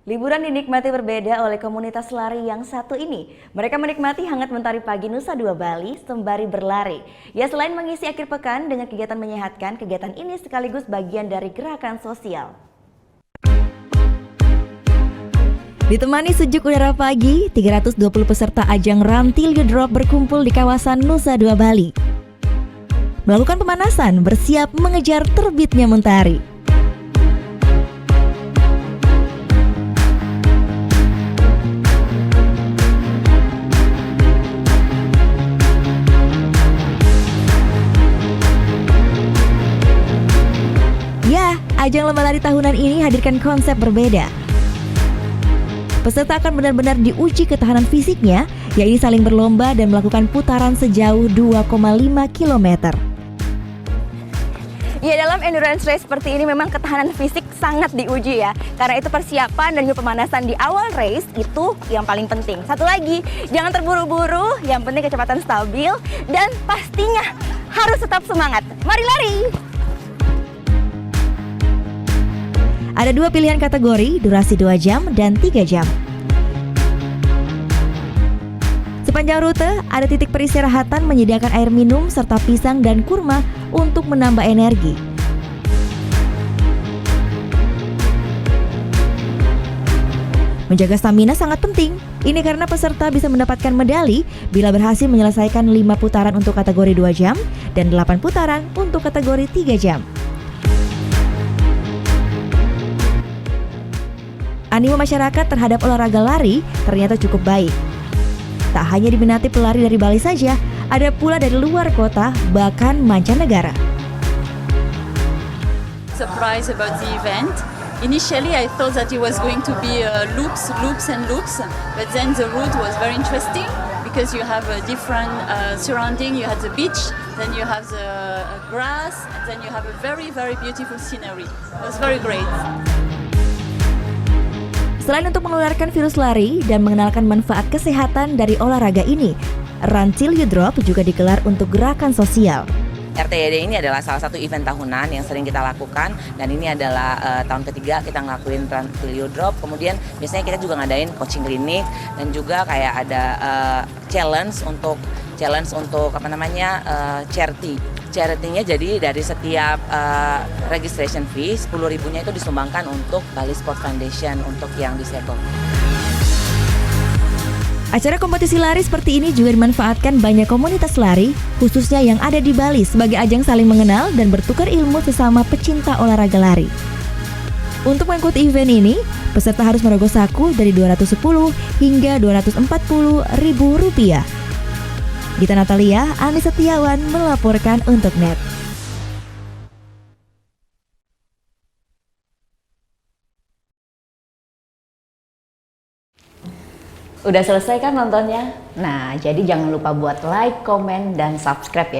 Liburan dinikmati berbeda oleh komunitas lari yang satu ini. Mereka menikmati hangat mentari pagi Nusa Dua Bali sembari berlari. Ya, selain mengisi akhir pekan dengan kegiatan menyehatkan, kegiatan ini sekaligus bagian dari gerakan sosial. Ditemani sejuk udara pagi, 320 peserta ajang Run Till You Drop berkumpul di kawasan Nusa Dua Bali. Melakukan pemanasan, bersiap mengejar terbitnya mentari. Ya, ajang lomba lari tahunan ini hadirkan konsep berbeda. Peserta akan benar-benar diuji ketahanan fisiknya, yaitu saling berlomba dan melakukan putaran sejauh 2,5 km. Ya, dalam endurance race seperti ini memang ketahanan fisik sangat diuji ya. Karena itu persiapan dan juga pemanasan di awal race itu yang paling penting. Satu lagi, jangan terburu-buru, yang penting kecepatan stabil dan pastinya harus tetap semangat. Mari lari! Ada dua pilihan kategori, durasi 2 jam dan 3 jam. Sepanjang rute, ada titik peristirahatan menyediakan air minum serta pisang dan kurma untuk menambah energi. Menjaga stamina sangat penting. Ini karena peserta bisa mendapatkan medali bila berhasil menyelesaikan 5 putaran untuk kategori 2 jam dan 8 putaran untuk kategori 3 jam. Animo masyarakat terhadap olahraga lari ternyata cukup baik. Tak hanya diminati pelari dari Bali saja, ada pula dari luar kota, bahkan mancanegara. Surprised about the event. Initially, I thought that it was going to be loops, but then the route was very interesting because you have a different surrounding. You have the beach, then you have the grass, and then you have a very, very beautiful scenery. It was very great. Selain untuk menularkan virus lari dan mengenalkan manfaat kesehatan dari olahraga ini, Run Till You Drop juga digelar untuk gerakan sosial. RTYD ini adalah salah satu event tahunan yang sering kita lakukan, dan ini adalah tahun ketiga kita ngelakuin Run Till You Drop. Kemudian biasanya kita juga ngadain coaching klinik dan juga kayak ada challenge untuk charity. Charity-nya jadi dari setiap registration fee 10.000-nya itu disumbangkan untuk Bali Sport Foundation untuk yang disable. Acara kompetisi lari seperti ini juga dimanfaatkan banyak komunitas lari, khususnya yang ada di Bali sebagai ajang saling mengenal dan bertukar ilmu sesama pecinta olahraga lari. Untuk mengikuti event ini, peserta harus merogoh saku dari Rp210 hingga Rp240.000. Gita Natalia, Ani Setiawan melaporkan untuk NET. Udah selesai kan nontonnya? Nah, jadi jangan lupa buat like, komen, dan subscribe ya.